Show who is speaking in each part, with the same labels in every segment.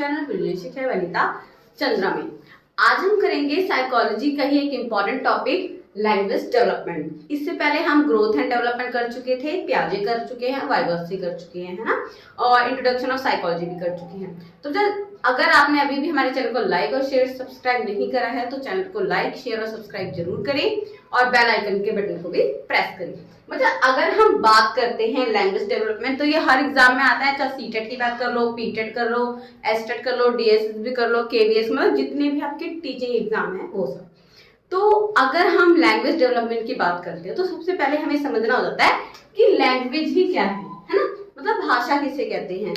Speaker 1: Channel building शिक्षा वनिता चंद्रा में। आज हम करेंगे साइकोलॉजी का ही एक इम्पॉर्टेंट टॉपिक लैंग्वेज डेवलपमेंट। इससे पहले हम ग्रोथ एंड डेवलपमेंट कर चुके थे, पियाजे कर चुके हैं, वाइगोत्स्की कर चुके हैं, है ना, और इंट्रोडक्शन ऑफ साइकोलॉजी भी कर चुके हैं। तो जब अगर आपने अभी भी हमारे चैनल को लाइक और शेयर सब्सक्राइब नहीं करा है तो चैनल को लाइक शेयर और सब्सक्राइब जरूर करें और बेल आइकन के बटन को भी प्रेस करें। मतलब अगर हम बात करते हैं लैंग्वेज डेवलपमेंट तो ये हर एग्जाम में आता है, चाहे सीटेट की बात कर लो, पीटेट कर लो, एसटेट कर लो, डीएसएस भी कर लो, केवीएस, मतलब जितने भी आपके टीचिंग एग्जाम है वो सब। तो अगर हम लैंग्वेज डेवलपमेंट की बात करते हैं तो सबसे पहले हमें समझना हो जाता है कि लैंग्वेज ही क्या है ना, मतलब भाषा किसे कहते हैं।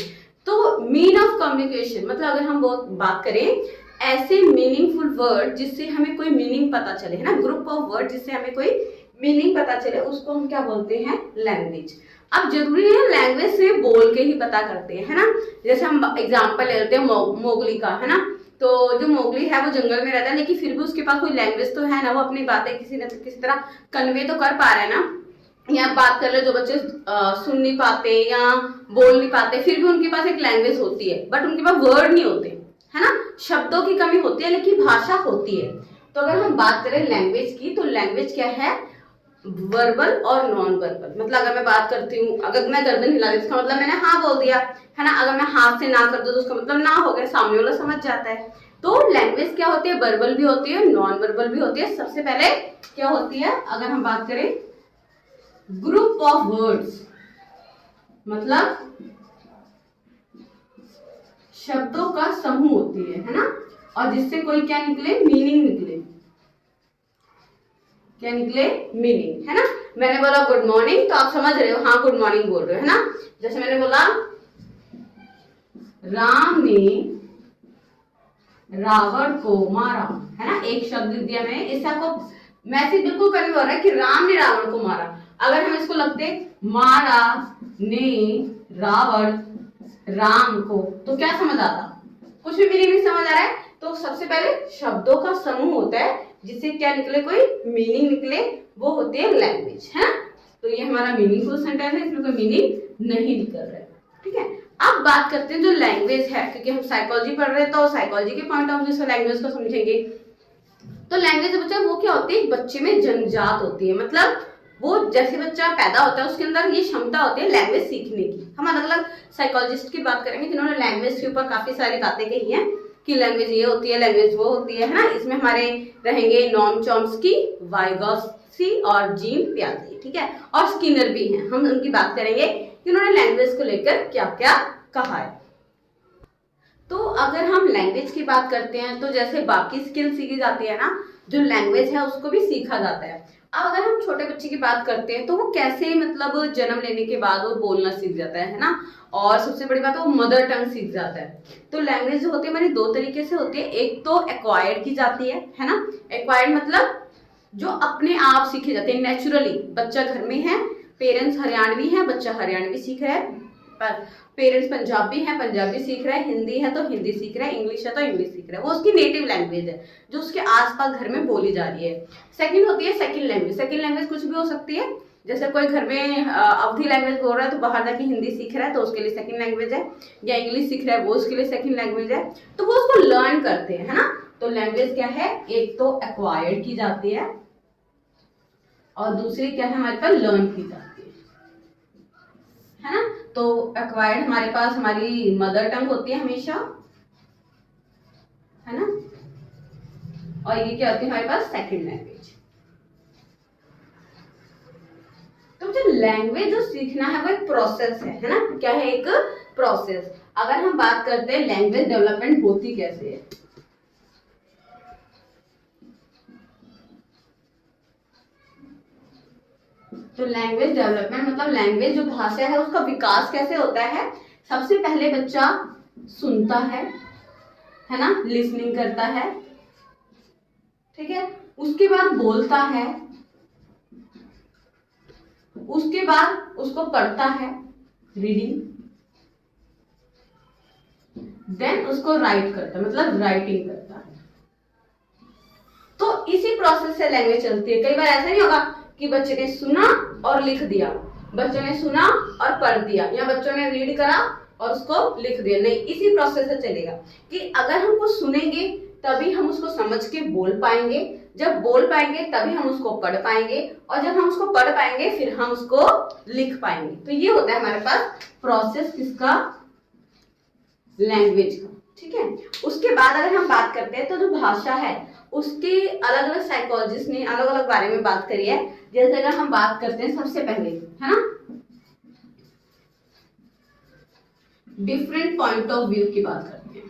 Speaker 1: तो मीन ऑफ कम्युनिकेशन, मतलब अगर हम वो बात करें ऐसे मीनिंगफुल वर्ड जिससे हमें कोई मीनिंग पता चले, है ना, ग्रुप ऑफ वर्ड जिससे हमें कोई मीनिंग पता चले, उसको हम क्या बोलते हैं, लैंग्वेज। अब जरूरी है लैंग्वेज से बोल के ही पता करते हैं, है ना। जैसे हम एग्जांपल ले लेते हैं मोगली का, है ना। तो जो मोगली है वो जंगल में रहता है लेकिन फिर भी उसके पास कोई लैंग्वेज तो है ना, वो अपनी बातें किसी न किसी तरह कन्वे तो कर पा रहा है ना। या बात कर ले जो बच्चे सुन नहीं पाते या बोल नहीं पाते, फिर भी उनके पास एक लैंग्वेज होती है, बट उनके पास वर्ड नहीं होते, है ना, शब्दों की कमी होती है लेकिन भाषा होती है। तो अगर हम बात करें लैंग्वेज की तो लैंग्वेज क्या है, वर्बल और नॉन वर्बल। मतलब अगर मैं बात करती हूँ, अगर मैं गर्दन हिला दी उसका मतलब मैंने हाँ बोल दिया, है ना। अगर मैं हाथ से ना कर दूं तो उसका मतलब ना हो गया, सामने वाला समझ जाता है। तो लैंग्वेज क्या होती है, वर्बल भी होती है, नॉन वर्बल भी होती है। सबसे पहले क्या होती है, अगर हम बात करें ग्रुप ऑफ वर्ड्स, मतलब शब्दों का समूह होती है ना, और जिससे कोई क्या निकले, मीनिंग निकले, क्या निकले, मीनिंग, है ना। मैंने बोला गुड मॉर्निंग तो आप समझ रहे हो, हाँ गुड मॉर्निंग बोल रहे हो, है ना। जैसे मैंने बोला राम ने रावण को मारा, है ना, एक शब्द लिख दिया मैंने, इससे आपको मैसेज बिल्कुल कन्वे हो रहा है कि राम ने रावण को मारा। अगर हम इसको लगते मारा ने रावण राम को तो क्या समझ आता, कुछ भी मीनिंग नहीं समझ आ रहा है। तो सबसे पहले शब्दों का समूह होता है जिससे क्या निकले, कोई मीनिंग निकले, वो होती है लैंग्वेज, है। तो ये हमारा मीनिंगफुल सेंटेंस है, इसमें कोई मीनिंग नहीं निकल रहा है, ठीक है। अब बात करते हैं जो लैंग्वेज है, क्योंकि हम साइकोलॉजी पढ़ रहे हैं तो साइकोलॉजी के पॉइंट ऑफ व्यू से लैंग्वेज को समझेंगे। तो लैंग्वेज बच्चा वो क्या होती है, बच्चे में जन्मजात होती है, मतलब वो जैसे बच्चा पैदा होता है उसके अंदर ये क्षमता होती है लैंग्वेज सीखने की। हम अलग अलग साइकोलॉजिस्ट की बात करेंगे जिन्होंने लैंग्वेज के ऊपर काफी सारी बातें कही हैं कि लैंग्वेज ये होती है, लैंग्वेज वो होती है ना। इसमें हमारे रहेंगे नॉम चॉम्स्की, वाइगोत्स्की और जीन पियाजे, ठीक है, और स्किनर भी हैं। हम उनकी बात करेंगे कि उन्होंने लैंग्वेज को लेकर क्या क्या कहा है। तो अगर हम लैंग्वेज की बात करते हैं तो जैसे बाकी स्किल सीखी जाती है ना, जो लैंग्वेज है उसको भी सीखा जाता है। अब अगर हम छोटे बच्चे की बात करते हैं तो वो कैसे, मतलब जन्म लेने के बाद वो बोलना सीख जाता है ना, और सबसे बड़ी बात है वो मदर टंग सीख जाता है। तो लैंग्वेज जो होती है हमारी दो तरीके से होती है, एक तो एक्वायर्ड की जाती है ना। एक्वायर्ड मतलब जो अपने आप सीखे जाते हैं नेचुरली, बच्चा घर में है, पेरेंट्स हरियाणवी है, बच्चा हरियाणवी सीख रहा है, पेरेंट्स पंजाबी है, पंजाबी सीख रहा है, हिंदी है तो हिंदी सीख रहा है, इंग्लिश है तो इंग्लिश सीख रहा है, वो उसकी नेटिव लैंग्वेज है जो उसके आसपास घर में बोली जा रही है। सेकंड होती है सेकंड लैंग्वेज। सेकंड लैंग्वेज कुछ भी हो सकती है, जैसे कोई घर में अवधी लैंग्वेज बोल रहा है तो बाहर जाके हिंदी सीख रहा है तो उसके लिए सेकंड लैंग्वेज है, या इंग्लिश सीख रहा है वो उसके लिए सेकंड लैंग्वेज है। तो वो उसको लर्न करते हैं, है ना। तो लैंग्वेज क्या है, एक तो एक्वायर्ड की जाती है और दूसरी क्या है, हमारे पास लर्न की जाती है ना। तो एक्वायर्ड हमारे पास हमारी मदर टंग होती है हमेशा, है ना, और ये क्या होती है हमारे पास सेकंड लैंग्वेज। तो जो लैंग्वेज जो सीखना है वो एक प्रोसेस है ना, क्या है, एक प्रोसेस। अगर हम बात करते हैं लैंग्वेज डेवलपमेंट होती कैसे है, तो लैंग्वेज डेवलपमेंट मतलब लैंग्वेज जो भाषा है उसका विकास कैसे होता है। सबसे पहले बच्चा सुनता है ना, लिसनिंग करता है, ठीक है, उसके बाद बोलता है, उसके बाद उसको पढ़ता है, रीडिंग, देन उसको राइट करता है, मतलब राइटिंग करता है। तो इसी प्रोसेस से लैंग्वेज चलती है। कई बार ऐसा नहीं होगा कि बच्चे ने सुना और लिख दिया, बच्चों ने सुना और पढ़ दिया, या बच्चों ने रीड करा और उसको लिख दिया, नहीं, इसी प्रोसेस से चलेगा कि अगर हम कुछ सुनेंगे तभी हम उसको समझ के बोल पाएंगे, जब बोल पाएंगे तभी हम उसको पढ़ पाएंगे, और जब हम उसको पढ़ पाएंगे फिर हम उसको लिख पाएंगे। तो ये होता है हमारे पास प्रोसेस किसका, लैंग्वेज का, ठीक है। उसके बाद अगर हम बात करते हैं तो जो भाषा है उसके अलग अलग साइकोलॉजिस्ट ने अलग अलग बारे में बात करी है। जैसे अगर हम बात करते हैं सबसे पहले, है ना, डिफरेंट पॉइंट ऑफ व्यू की बात करते हैं।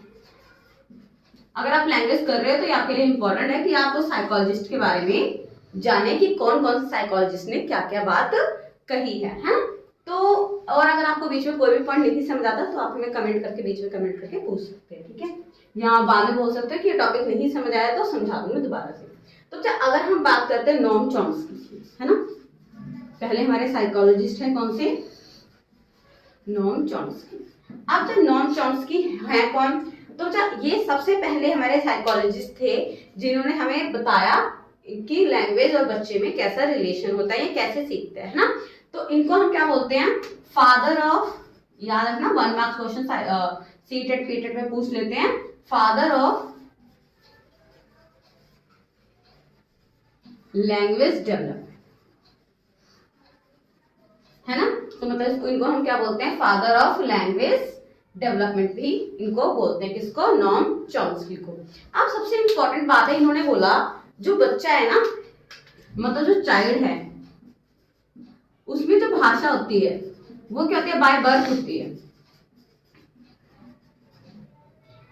Speaker 1: अगर आप लैंग्वेज कर रहे हो तो ये आपके लिए इंपॉर्टेंट है कि आप उस साइकोलॉजिस्ट के बारे में जाने कि कौन कौन से साइकोलॉजिस्ट ने क्या क्या बात कही है ना। तो और अगर आपको बीच में कोई भी पॉइंट नहीं समझ आता तो आप हमें कमेंट करके बीच में कमेंट करके पूछ सकते हैं, ठीक है। यहाँ बाद में बोल सकते हैं कि ये टॉपिक नहीं समझ आया तो समझा दूंगी दोबारा से। तो अगर हम बात करते हैं नोम चॉम्स्की की, है ना, पहले हमारे साइकोलॉजिस्ट हैं कौन से, नोम चॉम्स्की। अब जो नोम चॉम्स्की है कौन, तो ये सबसे पहले हमारे साइकोलॉजिस्ट थे जिन्होंने हमें बताया कि लैंग्वेज और बच्चे में कैसा रिलेशन होता है, ये कैसे सीखते हैं, है ना। तो इनको हम क्या बोलते हैं, फादर ऑफ, याद रखना 1 मार्क्स क्वेश्चन सीटेट पीटेट में पूछ लेते हैं, फादर ऑफ लैंग्वेज डेवलपमेंट, है ना। तो मतलब इनको हम क्या बोलते हैं, फादर ऑफ लैंग्वेज डेवलपमेंट भी इनको बोलते हैं, किसको, नोम चॉम्स्की को। अब सबसे इंपॉर्टेंट बात है, इन्होंने बोला जो बच्चा है ना, मतलब जो चाइल्ड है उसमें जो भाषा होती है वो क्या होती है, बाय बर्थ होती है,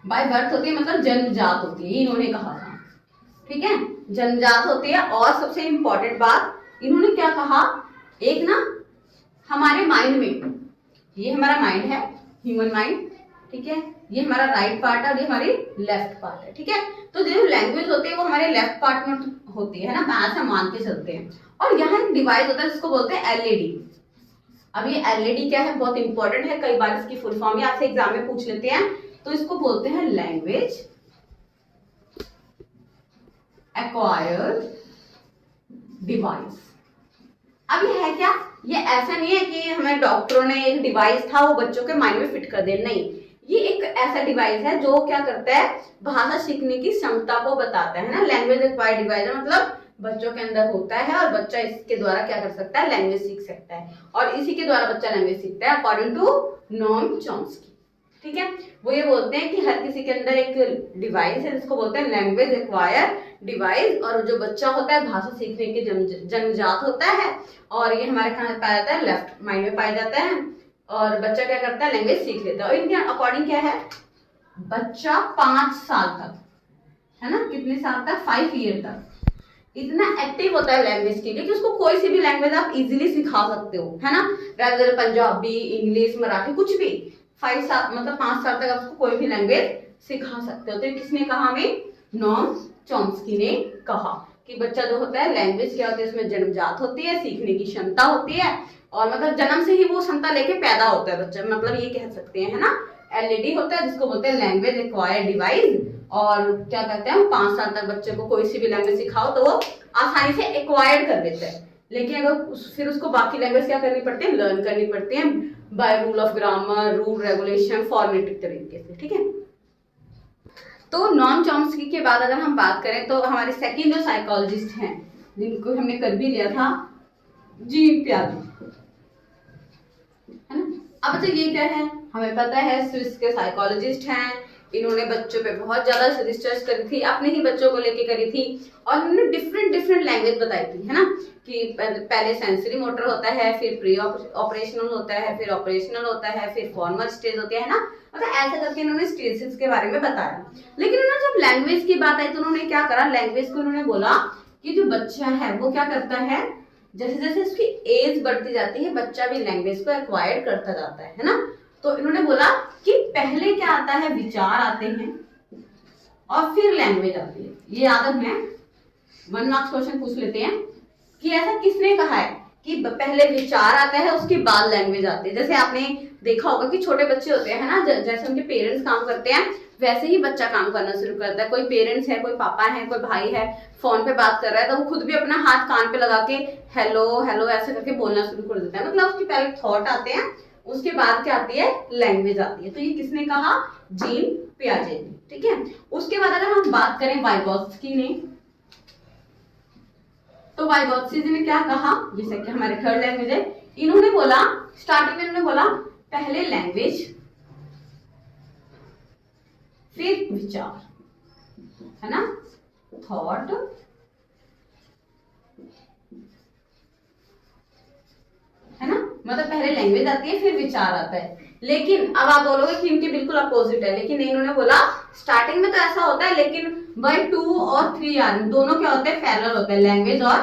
Speaker 1: बाय बर्थ होती है, मतलब जन्मजात होती है, इन्होंने कहा था, ठीक है, जन्मजात होती है। और सबसे इंपॉर्टेंट बात इन्होंने क्या कहा, एक ना हमारे माइंड में, ये हमारा माइंड है, ह्यूमन माइंड, ठीक है, ये हमारा राइट पार्ट है और ये हमारी लेफ्ट पार्ट है, ठीक है। तो जो लैंग्वेज होती है वो हमारे लेफ्ट पार्ट में होती है ना, ऐसा मान के चलते हैं। और यहाँ एक डिवाइस होता है जिसको बोलते हैं एलईडी। अब ये एलईडी क्या है, बहुत इंपॉर्टेंट है, कई बार इसकी फुल फॉर्म आपसे एग्जाम में पूछ लेते हैं। तो इसको बोलते हैं लैंग्वेज एक्वायर्ड डिवाइस। अब ये है क्या, ये ऐसा नहीं है कि हमें डॉक्टरों ने एक डिवाइस था वो बच्चों के माइंड में फिट कर दे, नहीं, ये एक ऐसा डिवाइस है जो क्या करता है, भाषा सीखने की क्षमता को बताता है ना। लैंग्वेज एक्वायर्ड डिवाइस है मतलब बच्चों के अंदर होता है और बच्चा इसके द्वारा क्या कर सकता है, लैंग्वेज सीख सकता है, और इसी के द्वारा बच्चा लैंग्वेज सीखता है अकॉर्डिंग टू नोम चॉम्स्की, ठीक है। वो ये बोलते हैं कि हर किसी के अंदर एक डिवाइस है जिसको बोलते हैं लैंग्वेज एक्वायर डिवाइस, और जो बच्चा होता है भाषा सीखने के जन्मजात होता है, और ये हमारे कहाँ पाया जाता है, लेफ्ट माइंड में पाया जाता है, और बच्चा क्या करता है, लैंग्वेज सीख लेता है। और इनके अकॉर्डिंग क्या है, बच्चा 5 साल तक, है ना, कितने साल तक, 5 ईयर तक इतना एक्टिव होता है लैंग्वेज के लिए कि उसको कोई सी भी लैंग्वेज आप इजीली सिखा सकते हो, है ना, रादर पंजाबी, इंग्लिश, मराठी, कुछ भी 5 साल मतलब 5 साल तक आप उसको कोई भी लैंग्वेज सिखा सकते हो। तो किसने कहा, हमें नोम चॉम्स्की ने कहा कि बच्चा जो होता है लैंग्वेज क्या होती है, उसमें जन्मजात होती है, सीखने की क्षमता होती है, और मतलब जन्म से ही वो क्षमता लेके पैदा होता है बच्चा, मतलब ये कह सकते हैं, है ना। एलईडी होता है जिसको बोलते हैं लैंग्वेज एक्वायर्ड डिवाइस, और क्या कहते हैं, 5 साल तक बच्चे को कोई सी भी लैंग्वेज सिखाओ तो वो आसानी से एक्वायर्ड कर लेता है। लेकिन अगर फिर उसको बाकी लैंग्वेज क्या करनी पड़ती है, लर्न करनी पड़ती है by rule of grammar, rule regulation, formative तरीके से, ठीक है। तो नोम चॉम्स्की के बाद अगर हम बात करें तो हमारे सेकंड जो साइकोलॉजिस्ट हैं जिनको हमने कर भी लिया था, जीन पियाजे, है ना। अब तो ये क्या है, हमें पता है स्विस के साइकोलॉजिस्ट हैं, इन्होंने बच्चों पे बहुत ज्यादा रिसर्च करी थी, अपने ही बच्चों को लेके करी थी, और इन्होंने डिफरेंट लैंग्वेज बताई थी, है ना, कि पहले सेंसरी मोटर होता है, फिर प्री ऑपरेशनल होता है, फिर ऑपरेशनल होता है, फिर फॉर्मल स्टेज होती है ना, मतलब ऐसे करके इन्होंने स्टेजेस के बारे में बताया। लेकिन उन्होंने जब लैंग्वेज की बात आई तो उन्होंने क्या करा, लैंग्वेज को उन्होंने बोला कि जो बच्चा है वो क्या करता है, जैसे जैसे उसकी एज बढ़ती जाती है बच्चा भी लैंग्वेज को एक्वायर करता जाता है ना। तो इन्होंने बोला कि पहले क्या आता है, विचार आते हैं और फिर लैंग्वेज आती है। ये याद रखना, 1 मार्क्स क्वेश्चन पूछ लेते हैं कि ऐसा किसने कहा है कि पहले विचार आता है उसके बाद लैंग्वेज आती है। जैसे आपने देखा होगा कि छोटे बच्चे होते हैं ना, जैसे उनके पेरेंट्स काम करते हैं वैसे ही बच्चा काम करना शुरू करता है। कोई पेरेंट्स है, कोई पापा है, कोई भाई है, फोन पे बात कर रहा है तो वो खुद भी अपना हाथ कान पे लगा के हेलो हेलो ऐसे करके बोलना शुरू कर देता है। मतलब उसके पहले थॉट आते हैं उसके बाद क्या आती है, लैंग्वेज आती है। तो ये किसने कहा, जीन पियाजे ने, ठीक है। उसके बाद अगर हम बात करें वाइगोत्स्की ने, तो वाइगोत्स्की ने क्या कहा, जैसे कि हमारे थर्ड लैंग्वेज है, इन्होंने बोला स्टार्टिंग में, इन्होंने बोला पहले लैंग्वेज फिर विचार, है ना, थॉट, है ना, मतलब पहले लैंग्वेज आती है फिर विचार आता है। लेकिन अब आप बोलोगे कि इनके बिल्कुल अपोजिट है, लेकिन इन्होंने बोला स्टार्टिंग में तो ऐसा होता है, लेकिन बाय 2 और 3 आर दोनों क्या होते हैं, पैरेलल होते हैं, लैंग्वेज और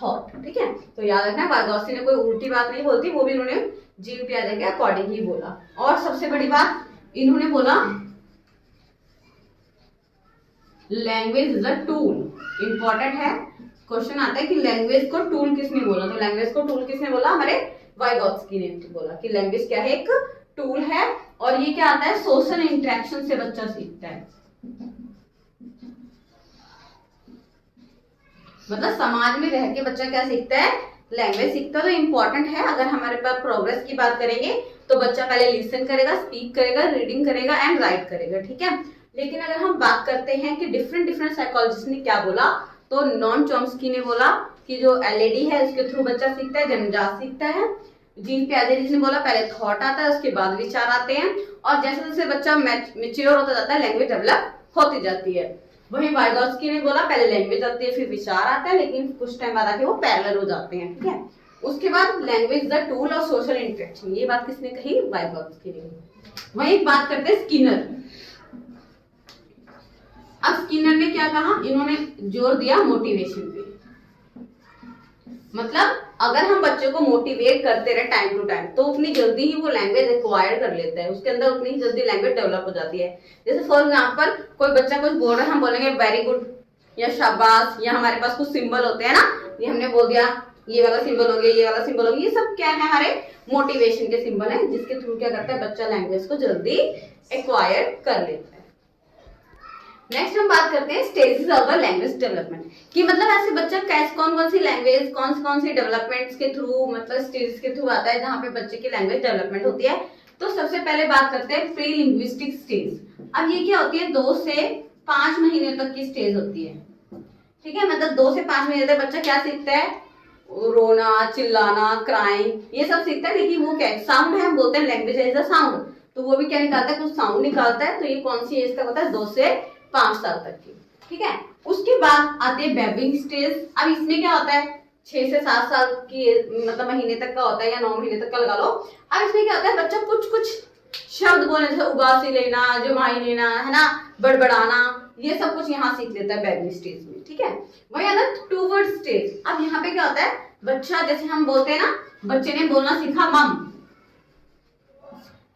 Speaker 1: थॉट, ठीक है। तो याद रखना वाइगोत्स्की ने कोई उल्टी बात नहीं बोलती, वो भी इन्होंने जीन पियाजे के अकॉर्डिंग ही बोला। और सबसे बड़ी बात इन्होंने बोला language is a tool, important है, क्वेश्चन आता है कि लैंग्वेज को टूल किसने बोला, तो लैंग्वेज को टूल किसने बोला, हमारे वाइगोत्स्की ने बोला कि लैंग्वेज क्या है, एक टूल है। और ये क्या आता है, सोशल इंटरेक्शन से बच्चा सीखता है, मतलब समाज में रह के बच्चा क्या सीखता है, लैंग्वेज सीखता है। तो इंपॉर्टेंट है, अगर हमारे पास प्रोग्रेस की बात करेंगे तो बच्चा पहले लिसन करेगा, स्पीक करेगा, रीडिंग करेगा एंड राइट करेगा, ठीक है। लेकिन अगर हम बात करते हैं कि डिफरेंट साइकोलॉजिस्ट ने क्या बोला, तो नॉम चॉम्स्की ने बोला कि जो एलएडी है उसके थ्रू बच्चा सीखता है, जन्मजात सीखता है। जीन पियाजे ने बोला पहले थॉट आता है उसके बाद विचार आते हैं, और जैसे जैसे बच्चा मैच्योर होता जाता है लैंग्वेज डेवलप होती जाती है। वहीं वाइगोत्स्की ने बोला पहले लैंग्वेज आती है फिर विचार आता है, लेकिन कुछ टाइम बाद आके वो पैरेलल हो जाते हैं, ठीक है। उसके बाद language the tool of social interaction, ये बात किसने कही, वाइगोत्स्की ने। वहीं एक बात करते हैं स्किनर। अब स्किनर ने क्या कहा, इन्होंने जोर दिया मोटिवेशन पे, मतलब अगर हम बच्चे को मोटिवेट करते रहे टाइम टू टाइम तो उतनी जल्दी ही वो लैंग्वेज एक्वायर कर लेता है, उसके अंदर उतनी ही जल्दी लैंग्वेज डेवलप हो जाती है। जैसे फॉर एग्जांपल कोई बच्चा कुछ बोल रहा है, हम बोलेंगे वेरी गुड या शाबाश, या हमारे पास कुछ सिंबल होते हैं ना, ये हमने बोल दिया ये वाला सिंबल हो गया, ये वाला सिंबल हो गया, ये सब क्या है, हमारे मोटिवेशन के सिंबल है, जिसके थ्रू क्या करता है बच्चा लैंग्वेज को जल्दी एक्वायर कर लेता है। नेक्स्ट हम बात करते हैं stages of the language development, कि मतलब ऐसे बच्चा कैसे कौन सी लैंग्वेज कौन सी डेवलपमेंट्स के थ्रू, मतलब स्टेजेस के थ्रू आता है जहाँ पे बच्चे की लैंग्वेज डेवलपमेंट होती है। तो सबसे पहले बात करते हैं प्री लिंग्विस्टिक स्टेज। अब ये क्या होती है, 2 से 5 महीने तक की स्टेज होती है, ठीक है। मतलब 2 से 5 महीने तक बच्चा क्या सीखता है, रोना, चिल्लाना, क्राइंग, ये सब सीखता है। लेकिन वो क्या साउंड है, हम बोलते हैं लैंग्वेज इज अ साउंड, तो वो भी क्या निकालता है, कुछ साउंड निकालता है। तो ये कौन सी एज तक होता है, 2 से 5 साल तक की, ठीक है। उसके बाद आते हैं बेबिंग स्टेज। अब इसमें क्या होता है, 6 से 7 साल की मतलब महीने तक का होता है, या 9 महीने तक का लगा लो। अब इसमें क्या होता है, बच्चा कुछ शब्द बोलने, जैसे उबासी लेना, जुमाई लेना, है ना, बड़बड़ाना, ये सब कुछ यहाँ सीख लेता है बेबिंग स्टेज में, ठीक है। वही आता है 2 वर्ड स्टेज। अब यहाँ पे क्या होता है, बच्चा जैसे हम बोलते हैं ना, बच्चे ने बोलना सीखा मम,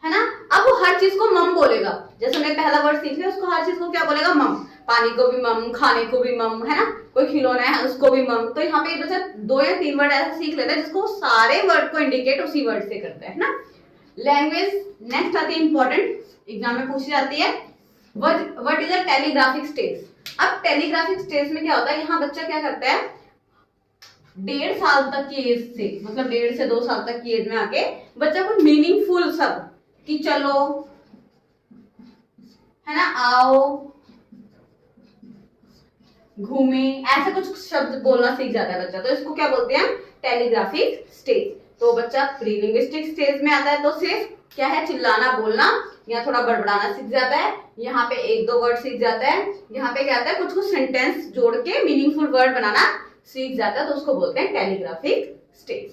Speaker 1: है ना। अब वो हर चीज को मम बोलेगा, जैसे हमने पहला वर्ड सीख लिया, उसको हर चीज को क्या बोलेगा, मम, पानी को भी मम, खाने को भी मम, है ना, कोई खिलौना है उसको भी मम। तो यहाँ पे बच्चा 2 या 3 वर्ड ऐसा सीख लेता है जिसको सारे वर्ड को इंडिकेट उसी वर्ड से करता है ना। लैंग्वेज नेक्स्ट आती है, इंपॉर्टेंट एग्जाम में पूछी जाती है, what is a telegraphic stage. अब टेलीग्राफिक स्टेज में क्या होता है, यहाँ बच्चा क्या करता है, 1.5 साल तक की एज से, मतलब 1.5 से 2 साल तक की एज में आके बच्चा को मीनिंगफुल सब कि चलो, है ना, आओ, घूमे, ऐसे कुछ शब्द बोलना सीख जाता है बच्चा। तो इसको क्या बोलते हैं, टेलीग्राफिक स्टेज। तो बच्चा प्री लिंग्विस्टिक स्टेज में आता है तो सिर्फ क्या है, चिल्लाना, बोलना या थोड़ा बड़बड़ाना सीख जाता है। यहाँ पे 1-2 वर्ड सीख जाता है। यहाँ पे क्या आता है, कुछ सेंटेंस जोड़ के मीनिंगफुल वर्ड बनाना सीख जाता है, तो उसको बोलते हैं टेलीग्राफिक स्टेज।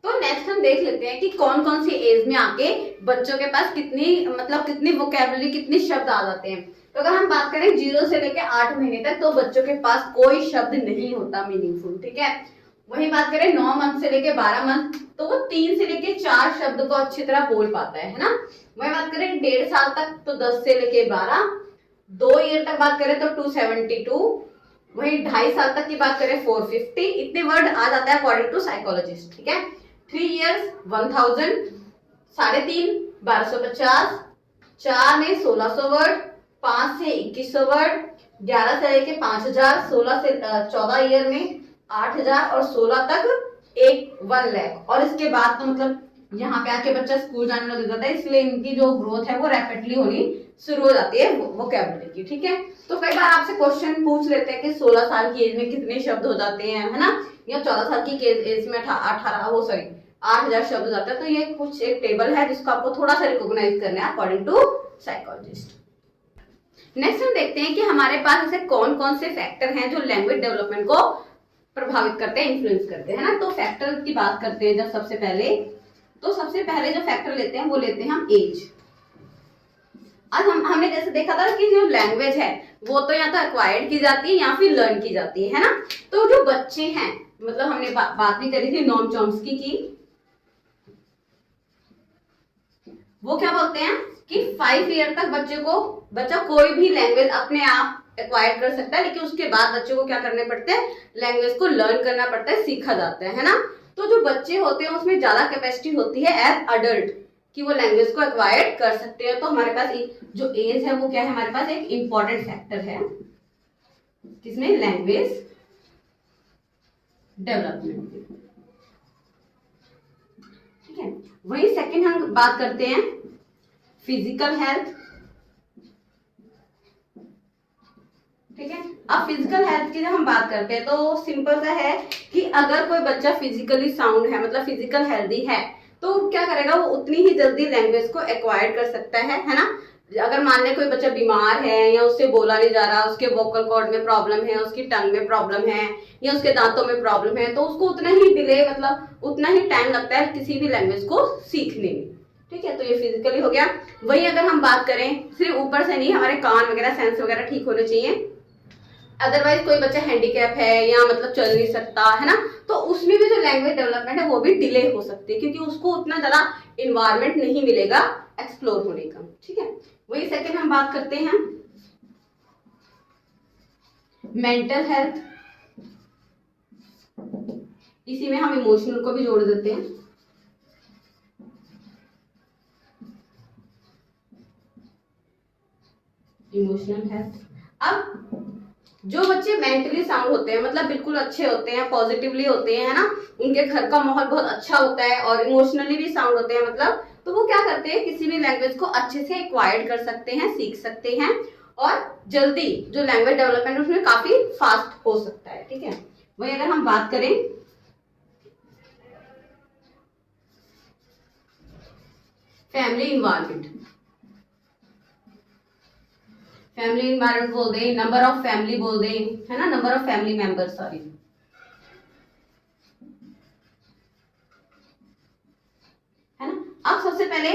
Speaker 1: तो नेक्स्ट हम देख लेते हैं कि कौन कौन सी एज में आके बच्चों के पास कितनी वोकैबुलरी, कितने शब्द आ जाते हैं। तो अगर हम बात करें 0 से लेकर 8 महीने तक, तो बच्चों के पास कोई शब्द नहीं होता मीनिंगफुल, ठीक है। वही बात करें 9 मंथ से लेकर 12 मंथ, तो वो 3 से लेकर 4 शब्द को अच्छी तरह बोल पाता है ना। वही बात करें 1.5 साल तक, तो 10 से लेकर 12, 2 ईयर तक बात करें तो 272, वही 2.5 साल तक की बात करें 450, इतने वर्ड आ जाता है अकॉर्डिंग टू साइकोलॉजिस्ट, ठीक है। 3 years 1000, 3.5 1250, 4 में 1600 वर्ड, 5 से 2100 वर्ड, 11 से लेके 5000, 16 से 14 ईयर में 8000 और 16 तक 1 लाख। और इसके बाद तो मतलब यहाँ पे आके बच्चा स्कूल जाने लग जाता है, इसलिए इनकी जो ग्रोथ है वो रैपिडली होनी शुरू हो जाती है वोकैबुलरी की। ठीक है, तो कई बार आपसे क्वेश्चन पूछ लेते हैं कि 16 साल की एज में कितने शब्द हो जाते हैं, है ना, या 14 साल की एज में 8,000 शब्द हो जाते हैं। तो ये कुछ एक टेबल है जिसको आपको थोड़ा सा रिकॉग्नाइज करना है अकॉर्डिंग टू साइकोलॉजिस्ट। नेक्स्ट हम देखते हैं कि हमारे पास ऐसे कौन कौन से फैक्टर हैं जो लैंग्वेज डेवलपमेंट को प्रभावित करते हैं, इन्फ्लुएंस करते हैं ना। तो फैक्टर की बात करते हैं जब सबसे पहले जो फैक्टर लेते हैं वो लेते हैं हम एज। आज हमने जैसे देखा था कि जो लैंग्वेज है वो तो या तो एक्वायर्ड की जाती है या फिर लर्न की जाती है ना। तो जो बच्चे हैं, मतलब हमने बात भी करी थी नोम चॉम्स्की की, वो क्या बोलते हैं कि 5 ईयर तक बच्चा कोई भी लैंग्वेज अपने आप एक्वायर कर सकता है, लेकिन उसके बाद बच्चे को क्या करने पड़ते हैं, लैंग्वेज को लर्न करना पड़ता है, सीखा जाता है ना। तो जो बच्चे होते हैं उसमें ज्यादा कैपेसिटी होती है एज अडल्ट कि वो लैंग्वेज को एक्वायर कर सकते हैं। तो हमारे पास जो एज है वो क्या है, हमारे पास एक इंपॉर्टेंट फैक्टर है किसमें, लैंग्वेज डेवलपमेंट। ठीक है, वही सेकंड हम बात करते हैं फिजिकल हेल्थ। ठीक है, अब फिजिकल हेल्थ की जब हम बात करते हैं तो सिंपल सा है कि अगर कोई बच्चा फिजिकली साउंड है, मतलब फिजिकल हेल्दी है, तो क्या करेगा, वो उतनी ही जल्दी लैंग्वेज को एक्वायर कर सकता है ना। अगर मान ले कोई बच्चा बीमार है या उससे बोला नहीं जा रहा, उसके वोकल कॉर्ड में प्रॉब्लम है, उसकी टंग में प्रॉब्लम है या उसके दांतों में प्रॉब्लम है, तो उसको उतना ही डिले, मतलब उतना ही टाइम लगता है किसी भी लैंग्वेज को सीखने में। ठीक है, तो ये फिजिकली हो गया। वही अगर हम बात करें, सिर्फ ऊपर से नहीं, हमारे कान वगैरह, सेंस वगैरह ठीक होने चाहिए। अदरवाइज कोई बच्चा हैंडीकैप है या मतलब चल नहीं सकता है ना, तो उसमें भी जो लैंग्वेज डेवलपमेंट है वो भी डिले हो सकती है, क्योंकि उसको उतना ज्यादा इन्वायरमेंट नहीं मिलेगा एक्सप्लोर होने का। ठीक है, वही सेकंड हम बात करते हैं मेंटल हेल्थ। इसी में हम इमोशनल को भी जोड़ देते हैं। इमोशनल हेल्थ, अब जो बच्चे मेंटली साउंड होते हैं, मतलब बिल्कुल अच्छे होते हैं, पॉजिटिवली होते हैं, है ना, उनके घर का माहौल बहुत अच्छा होता है और इमोशनली भी साउंड होते हैं, मतलब तो वो क्या करते हैं, किसी भी लैंग्वेज को अच्छे से एक्वायर्ड कर सकते हैं, सीख सकते हैं और जल्दी जो लैंग्वेज डेवलपमेंट उसमें काफी फास्ट हो सकता है। ठीक है, वही अगर हम बात करें फैमिली इन्वायरमेंट, फैमिली इन्वायरमेंट बोल दें, नंबर ऑफ फैमिली बोल दें, है ना, number of family members, sorry, है ना। अब सबसे पहले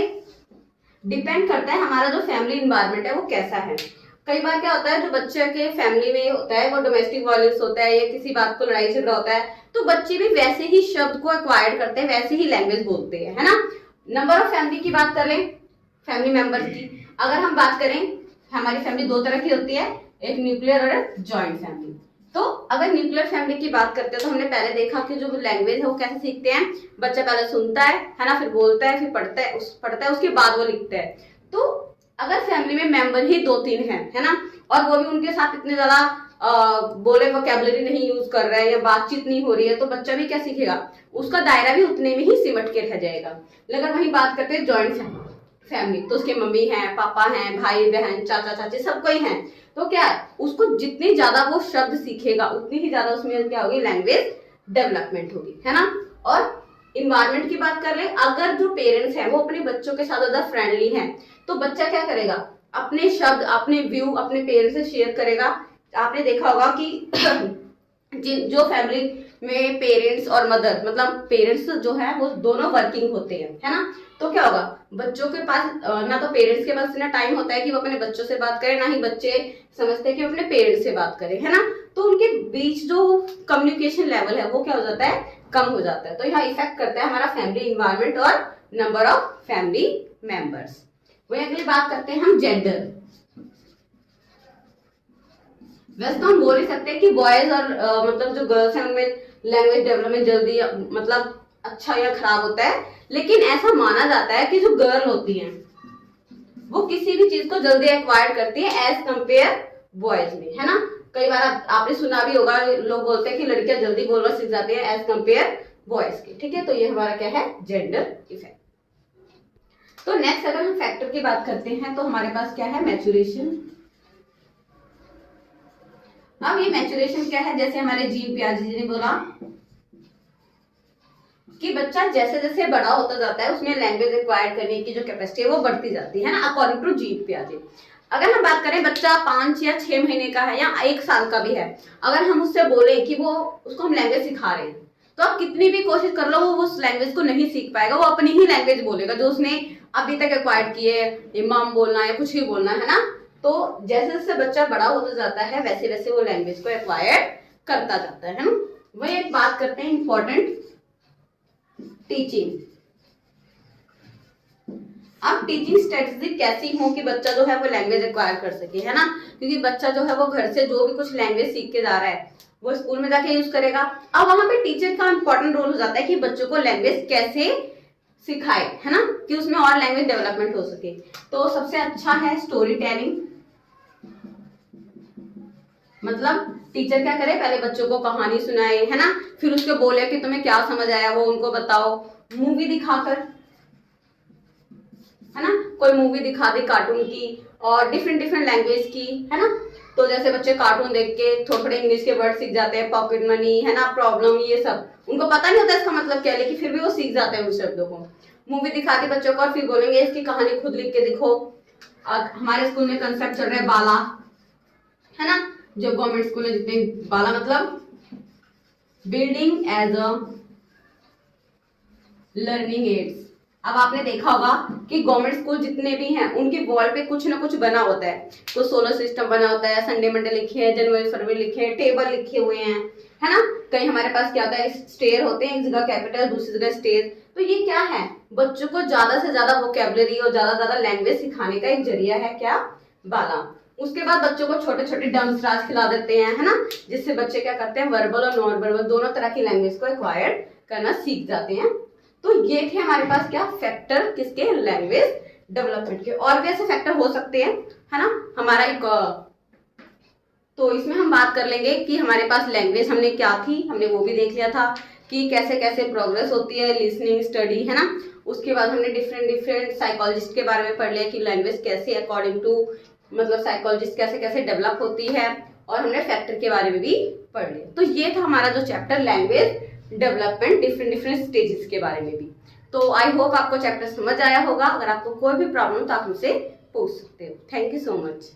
Speaker 1: डिपेंड करता है हमारा जो फैमिली इन्वायरमेंट है वो कैसा है। कई बार क्या होता है, जो बच्चे के फैमिली में होता है वो डोमेस्टिक वायलेंस होता है या किसी बात को लड़ाई झगड़ा होता है, तो बच्चे भी वैसे ही शब्द को एक्वायर करते हैं, वैसे ही लैंग्वेज बोलते हैं, है ना। नंबर ऑफ फैमिली की बात कर लें, फैमिली मेंबर्स की अगर हम बात करें, हमारी फैमिली दो तरह की होती है, एक न्यूक्लियर और एक जॉइंट फैमिली। तो अगर न्यूक्लियर फैमिली की बात करते हैं तो हमने पहले देखा कि जो लैंग्वेज है वो कैसे सीखते हैं, बच्चा पहले सुनता है ना, फिर बोलता है, फिर पढ़ता है, उसके बाद वो लिखता है। तो अगर फैमिली में मेंबर ही 2-3 हैं, है ना, और वो भी उनके साथ इतने ज्यादा बोले वोकैबुलरी नहीं यूज कर रहा है या बातचीत नहीं हो रही है, तो बच्चा भी क्या सीखेगा, उसका दायरा भी उतने में ही सिमट के रह जाएगा। लेकिन वही बात करते हैं जॉइंट फैमिली, तो उसके मम्मी हैं, पापा हैं, भाई बहन, चाचा चाची, सब कोई हैं, तो क्या उसको जितनी ज्यादा वो शब्द सीखेगा उतनी ही ज्यादा उसमें क्या होगी, लैंग्वेज डेवलपमेंट होगी, है ना। और इन्वायरमेंट की बात कर ले, अगर जो पेरेंट्स हैं वो अपने बच्चों के साथ ज्यादा फ्रेंडली हैं, तो बच्चा क्या करेगा, अपने शब्द, अपने व्यू अपने पेरेंट्स से शेयर करेगा। आपने देखा होगा कि जो फैमिली में पेरेंट्स और मदर, मतलब पेरेंट्स जो है वो दोनों वर्किंग होते हैं, है ना, तो क्या होगा, बच्चों के पास ना तो पेरेंट्स के पास इतना टाइम होता है कि वो अपने बच्चों से बात करें, ना ही बच्चे समझते हैं कि अपने पेरेंट्स से बात करें, है ना। तो उनके बीच जो कम्युनिकेशन लेवल है वो क्या हो जाता है, कम हो जाता है। तो यहाँ इफेक्ट करता है हमारा फैमिली इन्वायरमेंट और नंबर ऑफ फैमिली मेंबर्स। वही अगली बात करते हैं हम जेंडर। वैसे तो हम बोल ही सकते हैं कि बॉयज और मतलब जो गर्ल्स हैं उनमें लैंग्वेज डेवलपमेंट जल्दी मतलब अच्छा या खराब होता है, लेकिन ऐसा माना जाता है कि जो गर्ल होती हैं वो किसी भी चीज को जल्दी एक्वायर करती है एज कंपेयर बॉयज में, है ना। कई बार आपने सुना भी होगा, लोग बोलते हैं कि लड़कियां जल्दी बोलना सीख जाती है एज कंपेयर बॉयज के। ठीक है, तो ये हमारा क्या है, जेंडर इफेक्ट। तो नेक्स्ट अगर हम फैक्टर की बात करते हैं तो हमारे पास क्या है, मैच्योरेशन। अब ये मैच्योरेशन क्या है, जैसे हमारे जीन पियाजे जी ने बोला कि बच्चा जैसे जैसे बड़ा होता जाता है उसमें लैंग्वेज एक्वायर करने की जो कैपेसिटी है वो बढ़ती जाती है ना, अकॉर्डिंग टू जीन पियाजे। अगर हम बात करें बच्चा 5 या 6 महीने का है या 1 साल का भी है, अगर हम उससे बोले कि वो उसको हम लैंग्वेज सिखा रहे हैं, तो आप कितनी भी कोशिश कर लो वो उस लैंग्वेज को नहीं सीख पाएगा, वो अपनी ही लैंग्वेज बोलेगा जो उसने अभी तक एक्वायर की है, इमाम बोलना या कुछ भी बोलना है ना। तो जैसे जैसे बच्चा बड़ा होता जाता है वैसे वैसे वो लैंग्वेज को एक्वायर करता जाता है ना। वही एक बात करते हैं इंपॉर्टेंट, टीचिंग। अब टीचिंग स्ट्रेटजी कैसी हो कि बच्चा जो है वो लैंग्वेज एक्वायर कर सके, है ना, क्योंकि बच्चा जो है वो घर से जो भी कुछ लैंग्वेज सीख के जा रहा है वो स्कूल में जाके यूज करेगा। अब वहां पे टीचर का इंपॉर्टेंट रोल हो जाता है कि बच्चों को लैंग्वेज कैसे सिखाए, है ना, कि उसमें और लैंग्वेज डेवलपमेंट हो सके। तो सबसे अच्छा है स्टोरी टेलिंग, मतलब टीचर क्या करे, पहले बच्चों को कहानी सुनाए, है ना, फिर उसको बोले कि तुम्हें क्या समझ आया वो उनको बताओ, मूवी दिखाकर, है ना, कोई मूवी दिखा दी कार्टून की और डिफरेंट डिफरेंट लैंग्वेज की, है ना। तो जैसे बच्चे कार्टून देख के थोड़े थोड़े इंग्लिश के वर्ड सीख जाते हैं, पॉकेट मनी, है ना, प्रॉब्लम, ये सब उनको पता नहीं होता इसका मतलब क्या है, लेकिन फिर भी वो सीख जाते हैं उन शब्दों को। मूवी दिखा दी बच्चों को और फिर बोलेंगे इसकी कहानी खुद लिख के दिखो। हमारे स्कूल में कंसेप्ट चल रहा है बाला, है ना, जो गवर्नमेंट स्कूल है जितने, बाला मतलब building as a learning aids. अब आपने देखा होगा कि गवर्नमेंट स्कूल जितने भी हैं उनके वॉल पे कुछ ना कुछ बना होता है, तो सोलर सिस्टम बना होता है, संडे मंडे लिखे हैं, जनवरी फरवरी लिखे हैं, टेबल लिखे हुए हैं, है ना। कहीं हमारे पास क्या होता है, स्टेयर होते हैं, एक जगह कैपिटल दूसरी जगह स्टेयर। तो ये क्या है, बच्चों को ज्यादा से ज्यादा वोकेबलरी और ज्यादा लैंग्वेज सिखाने का एक जरिया है क्या, बाला। उसके बाद बच्चों को छोटे छोटे डम्स राज खिला देते हैं, है ना, जिससे बच्चे क्या करते हैं, वर्बल और नॉन वर्बल दोनों तरह की लैंग्वेज को एक्वायर करना सीख जाते हैं। तो ये थे हमारे पास क्या, फैक्टर किसके, लैंग्वेज डेवलपमेंट के। और भी ऐसे फैक्टर हो सकते हैं, है ना, हमारा एक, तो इसमें हम बात कर लेंगे कि हमारे पास लैंग्वेज हमने क्या थी, हमने वो भी देख लिया था कि कैसे कैसे प्रोग्रेस होती है, लिसनिंग स्टडी, है ना। उसके बाद हमने डिफरेंट डिफरेंट साइकोलॉजिस्ट के बारे में पढ़ लिया कि लैंग्वेज कैसे अकॉर्डिंग टू, मतलब साइकोलॉजिस्ट कैसे कैसे डेवलप होती है, और हमने फैक्टर के बारे में भी पढ़ लिया। तो ये था हमारा जो chapter language development, different different stages के बारे में भी। तो आई होप आपको चैप्टर समझ आया होगा। अगर आपको कोई भी प्रॉब्लम तो आप मुझसे पूछ सकते हो। Thank you so much.